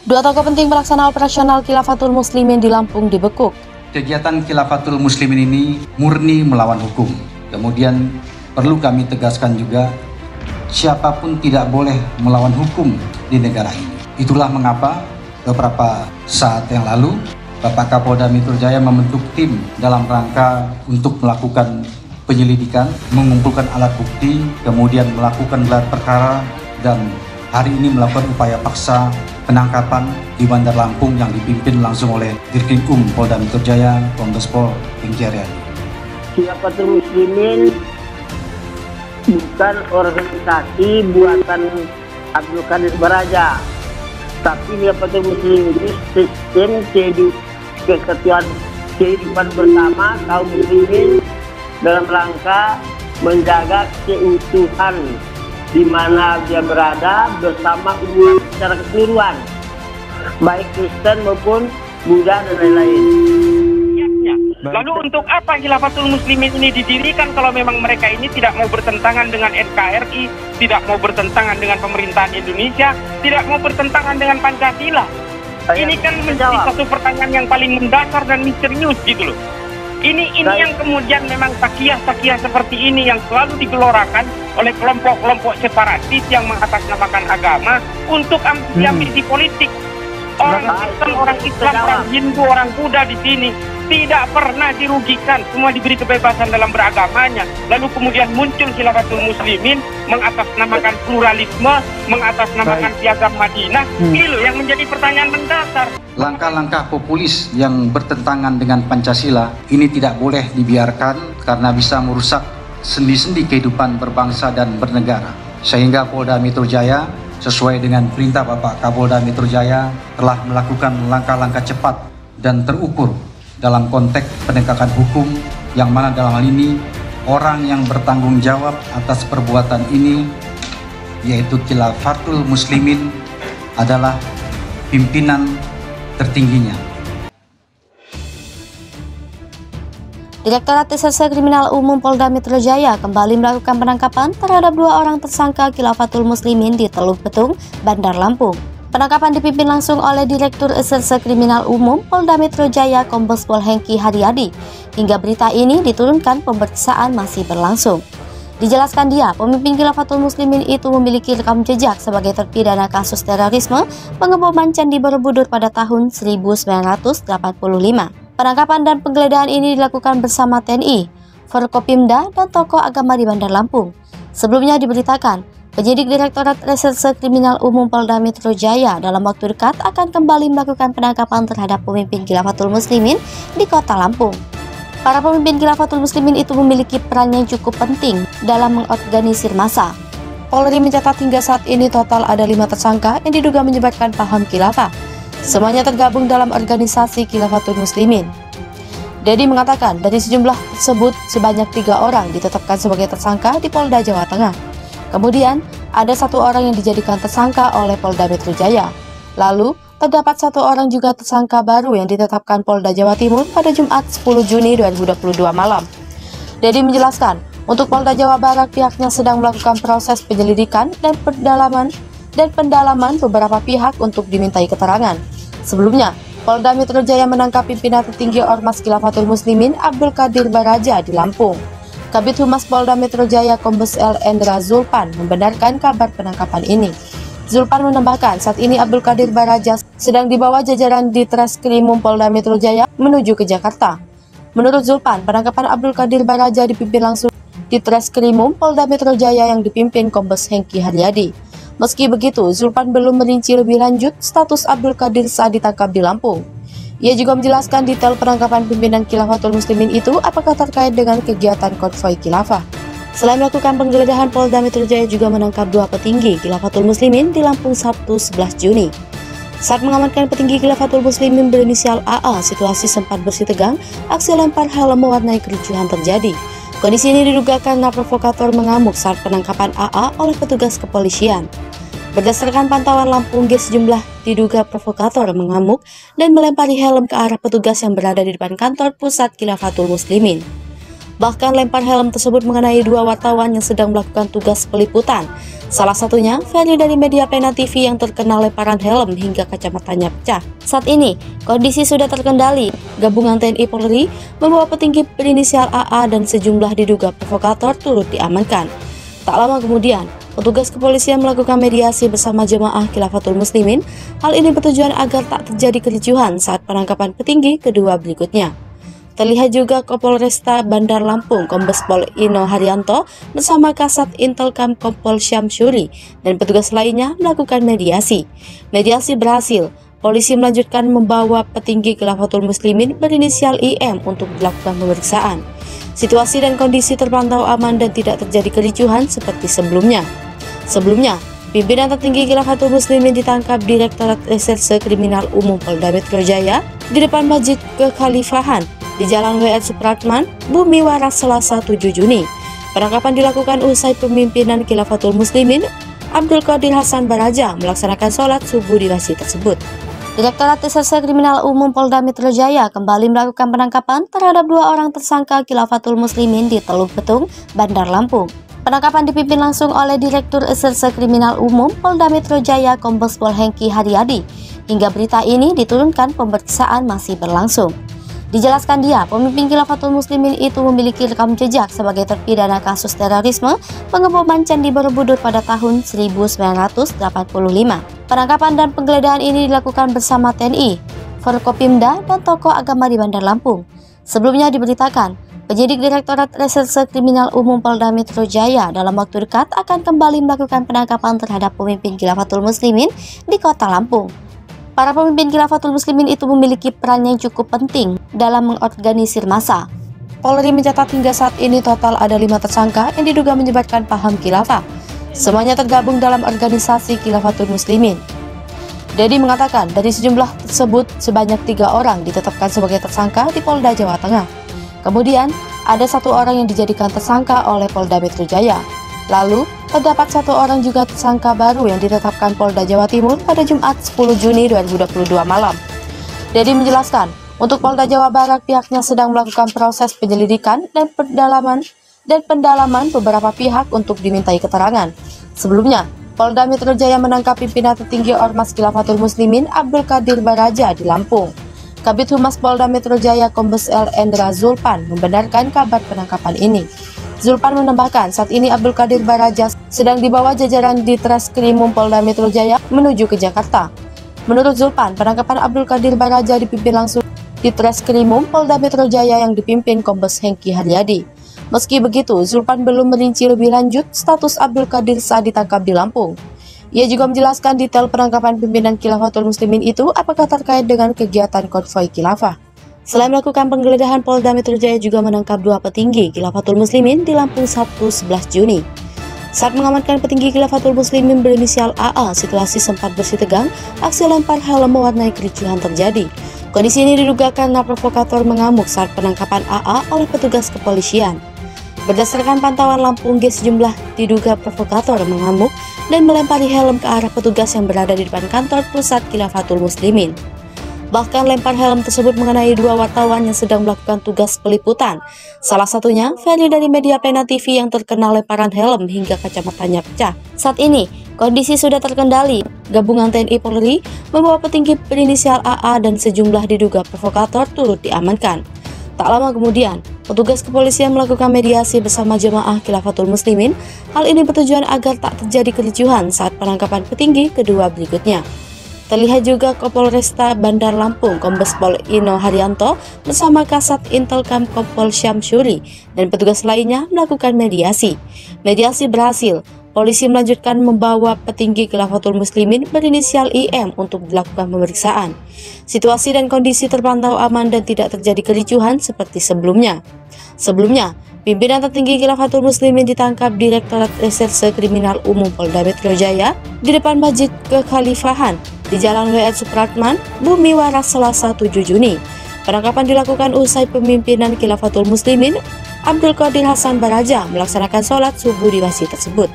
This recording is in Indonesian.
Dua tokoh penting pelaksana operasional Khilafatul Muslimin di Lampung dibekuk. Kegiatan Khilafatul Muslimin ini murni melawan hukum. Kemudian perlu kami tegaskan juga, siapapun tidak boleh melawan hukum di negara ini. Itulah mengapa beberapa saat yang lalu Bapak Kapolda Metro Jaya membentuk tim dalam rangka untuk melakukan penyelidikan, mengumpulkan alat bukti, kemudian melakukan gelar perkara, dan hari ini melakukan upaya paksa penangkapan di Bandar Lampung yang dipimpin langsung oleh Dirkrimum Polda Metro Jaya, Kombes Pol Hengki Haryadi. Khilafatul Muslimin bukan organisasi buatan Abdul Qadir Baraja, tapi Khilafatul Muslimin itu sistem kehidupan bersama kaum muslimin dalam rangka menjaga keutuhan di mana dia berada bersama umat secara keseluruhan, baik Kristen maupun Buddha dan lain-lain. Lalu untuk apa Khilafatul Muslimin ini didirikan kalau memang mereka ini tidak mau bertentangan dengan NKRI, tidak mau bertentangan dengan pemerintahan Indonesia, tidak mau bertentangan dengan Pancasila? Ini kan menjadi satu pertanyaan yang paling mendasar dan misterius gitu loh. Ini yang kemudian memang takiyah seperti ini yang selalu digelorakan oleh kelompok-kelompok separatis yang mengatasnamakan agama untuk ambisi politik. Orang Kristen, orang Islam, orang Hindu, orang Buddha di sini tidak pernah dirugikan, semua diberi kebebasan dalam beragamanya. Lalu kemudian muncul Khilafatul Muslimin mengatasnamakan pluralisme, mengatasnamakan piagam Madinah. Itu yang menjadi pertanyaan mendasar. Langkah-langkah populis yang bertentangan dengan Pancasila ini tidak boleh dibiarkan karena bisa merusak sendi-sendi kehidupan berbangsa dan bernegara. Sehingga Polda Metro Jaya sesuai dengan perintah Bapak Kapolda Metro Jaya telah melakukan langkah-langkah cepat dan terukur dalam konteks penegakan hukum, yang mana dalam hal ini orang yang bertanggung jawab atas perbuatan ini yaitu Khilafatul Muslimin adalah pimpinan tertingginya. Direktorat Reserse Kriminal Umum Polda Metro Jaya kembali melakukan penangkapan terhadap dua orang tersangka Khilafatul Muslimin di Teluk Betung, Bandar Lampung. Penangkapan dipimpin langsung oleh Direktur Reserse Kriminal Umum Polda Metro Jaya, Kombes Pol Hengki Haryadi. Hingga berita ini diturunkan, pemeriksaan masih berlangsung. Dijelaskan dia, pemimpin Khilafatul Muslimin itu memiliki rekam jejak sebagai terpidana kasus terorisme pengeboman Candi Borobudur pada tahun 1985. Penangkapan dan penggeledahan ini dilakukan bersama TNI, Forkopimda, dan tokoh agama di Bandar Lampung. Sebelumnya diberitakan, penyidik Direktorat Reserse Kriminal Umum Polda Metro Jaya dalam waktu dekat akan kembali melakukan penangkapan terhadap pemimpin Khilafatul Muslimin di Kota Lampung. Para pemimpin Khilafatul Muslimin itu memiliki peran yang cukup penting dalam mengorganisir massa. Polri mencatat hingga saat ini total ada 5 tersangka yang diduga menyebarkan paham khilafah. Semuanya tergabung dalam organisasi Khilafatul Muslimin. Dedi mengatakan dari sejumlah tersebut sebanyak 3 orang ditetapkan sebagai tersangka di Polda Jawa Tengah. Kemudian ada 1 orang yang dijadikan tersangka oleh Polda Metro Jaya. Lalu terdapat 1 orang juga tersangka baru yang ditetapkan Polda Jawa Timur pada Jumat 10 Juni 2022 malam. Dedi menjelaskan, untuk Polda Jawa Barat pihaknya sedang melakukan proses penyelidikan dan pendalaman beberapa pihak untuk dimintai keterangan. Sebelumnya, Polda Metro Jaya menangkap pimpinan tertinggi Ormas Khilafatul Muslimin Abdul Qadir Baraja di Lampung. Kabid Humas Polda Metro Jaya Kombes L. Endra Zulpan membenarkan kabar penangkapan ini. Zulpan menambahkan saat ini Abdul Qadir Baraja sedang dibawa jajaran di Treskrimum Polda Metro Jaya menuju ke Jakarta. Menurut Zulpan, penangkapan Abdul Qadir Baraja dipimpin langsung di Treskrimum Polda Metro Jaya yang dipimpin Kombes Hengki Haryadi. Meski begitu, Zulpan belum merinci lebih lanjut status Abdul Qadir saat ditangkap di Lampung. Ia juga menjelaskan detail penangkapan pimpinan Khilafatul Muslimin itu apakah terkait dengan kegiatan konvoi khilafah. Selain melakukan penggeledahan, Polda Metro Jaya juga menangkap 2 petinggi Khilafatul Muslimin di Lampung Sabtu 11 Juni. Saat mengamankan petinggi Khilafatul Muslimin berinisial AA, situasi sempat bersih tegang, aksi lempar helm mewarnai kericuhan terjadi. Kondisi ini diduga karena provokator mengamuk saat penangkapan AA oleh petugas kepolisian. Berdasarkan pantauan Lampung, sejumlah diduga provokator mengamuk dan melempari helm ke arah petugas yang berada di depan kantor pusat Khilafatul Muslimin. Bahkan lempar helm tersebut mengenai dua wartawan yang sedang melakukan tugas peliputan. Salah satunya Ferry dari Media Pena TV yang terkena lemparan helm hingga kacamatanya pecah. Saat ini, kondisi sudah terkendali. Gabungan TNI Polri membawa petinggi berinisial AA dan sejumlah diduga provokator turut diamankan. Tak lama kemudian, petugas kepolisian melakukan mediasi bersama jemaah Khilafatul Muslimin. Hal ini bertujuan agar tak terjadi kericuhan saat penangkapan petinggi kedua berikutnya. Terlihat juga Kapolresta Bandar Lampung Kombes Pol Ino Haryanto bersama Kasat Intelkam Kompol Syamsuri dan petugas lainnya melakukan mediasi. Mediasi berhasil. Polisi melanjutkan membawa petinggi Khilafatul Muslimin berinisial IM untuk dilakukan pemeriksaan. Situasi dan kondisi terpantau aman dan tidak terjadi kericuhan seperti sebelumnya. Sebelumnya, pimpinan tertinggi Khilafatul Muslimin ditangkap Direktorat Reserse Kriminal Umum Polda Metro Jaya di depan Masjid Kekhalifahan di Jalan W.R. Supratman, Bumi Waras, Selasa 7 Juni. Penangkapan dilakukan usai pemimpinan Khilafatul Muslimin Abdul Qadir Hasan Baraja melaksanakan sholat subuh di masjid tersebut. Direktorat Reserse Kriminal Umum Polda Metro Jaya kembali melakukan penangkapan terhadap dua orang tersangka Khilafatul Muslimin di Teluk Betung, Bandar Lampung. Penangkapan dipimpin langsung oleh Direktur Reserse Kriminal Umum Polda Metro Jaya Kombes Pol Hengki Haryadi. Hingga berita ini diturunkan, pemeriksaan masih berlangsung. Dijelaskan dia, pemimpin Khilafatul Muslimin itu memiliki rekam jejak sebagai terpidana kasus terorisme pengeboman Candi Borobudur pada tahun 1985. Penangkapan dan penggeledahan ini dilakukan bersama TNI, Forkopimda, dan tokoh agama di Bandar Lampung. Sebelumnya diberitakan, penyidik Direktorat Reserse Kriminal Umum Polda Metro Jaya dalam waktu dekat akan kembali melakukan penangkapan terhadap pemimpin Khilafatul Muslimin di Kota Lampung. Para pemimpin Khilafatul Muslimin itu memiliki peran yang cukup penting dalam mengorganisir massa. Polri mencatat hingga saat ini total ada 5 tersangka yang diduga menyebarkan paham khilafah. Semuanya tergabung dalam organisasi Khilafatul Muslimin. Dedi mengatakan dari sejumlah tersebut sebanyak 3 orang ditetapkan sebagai tersangka di Polda Jawa Tengah. Kemudian ada 1 orang yang dijadikan tersangka oleh Polda Metro Jaya. Lalu terdapat 1 orang juga tersangka baru yang ditetapkan Polda Jawa Timur pada Jumat 10 Juni 2022 malam. Dedi menjelaskan, untuk Polda Jawa Barat pihaknya sedang melakukan proses penyelidikan dan pendalaman beberapa pihak untuk dimintai keterangan. Sebelumnya, Polda Metro Jaya menangkap pimpinan tertinggi Ormas Khilafatul Muslimin Abdul Qadir Baraja di Lampung. Kabid Humas Polda Metro Jaya Kombes L. Endra Zulpan membenarkan kabar penangkapan ini. Zulpan menambahkan saat ini Abdul Qadir Baraja sedang dibawa jajaran di Treskrimum Polda Metro Jaya menuju ke Jakarta. Menurut Zulpan, penangkapan Abdul Qadir Baraja dipimpin langsung di Treskrimum Polda Metro Jaya yang dipimpin Kombes Hengki Haryadi. Meski begitu, Zulpan belum merinci lebih lanjut status Abdul Qadir saat ditangkap di Lampung. Ia juga menjelaskan detail penangkapan pimpinan Khilafatul Muslimin itu apakah terkait dengan kegiatan konvoi khilafah. Selain melakukan penggeledahan, Polda Metro Jaya juga menangkap 2 petinggi Khilafatul Muslimin di Lampung Sabtu 11 Juni. Saat mengamankan petinggi Khilafatul Muslimin berinisial AA, situasi sempat bersih tegang, aksi lempar helm mewarnai kericuhan terjadi. Kondisi ini diduga karena provokator mengamuk saat penangkapan AA oleh petugas kepolisian. Berdasarkan pantauan Lampung, sejumlah diduga provokator mengamuk dan melempari helm ke arah petugas yang berada di depan kantor pusat Khilafatul Muslimin. Bahkan lempar helm tersebut mengenai 2 wartawan yang sedang melakukan tugas peliputan. Salah satunya Ferry dari Media Pena TV yang terkena lemparan helm hingga kacamatanya pecah. Saat ini, kondisi sudah terkendali. Gabungan TNI Polri membawa petinggi berinisial AA dan sejumlah diduga provokator turut diamankan. Tak lama kemudian, petugas kepolisian melakukan mediasi bersama jemaah Khilafatul Muslimin. Hal ini bertujuan agar tak terjadi kericuhan saat penangkapan petinggi kedua berikutnya. Terlihat juga Kapolresta Bandar Lampung Kombes Pol Ino Haryanto bersama Kasat Intelkam Kompol Syamsuri dan petugas lainnya melakukan mediasi. Mediasi berhasil. Polisi melanjutkan membawa petinggi Khilafatul Muslimin berinisial IM untuk dilakukan pemeriksaan. Situasi dan kondisi terpantau aman dan tidak terjadi kericuhan seperti sebelumnya. Sebelumnya, pimpinan tertinggi Khilafatul Muslimin ditangkap Direktorat Reserse Kriminal Umum Polda Metro Jaya di depan Masjid Kekhalifahan di Jalan W.R. Supratman, Bumi Waras, Selasa 7 Juni. Penangkapan dilakukan usai pemimpinan Khilafatul Muslimin Abdul Qadir Hasan Baraja melaksanakan sholat subuh di masjid tersebut.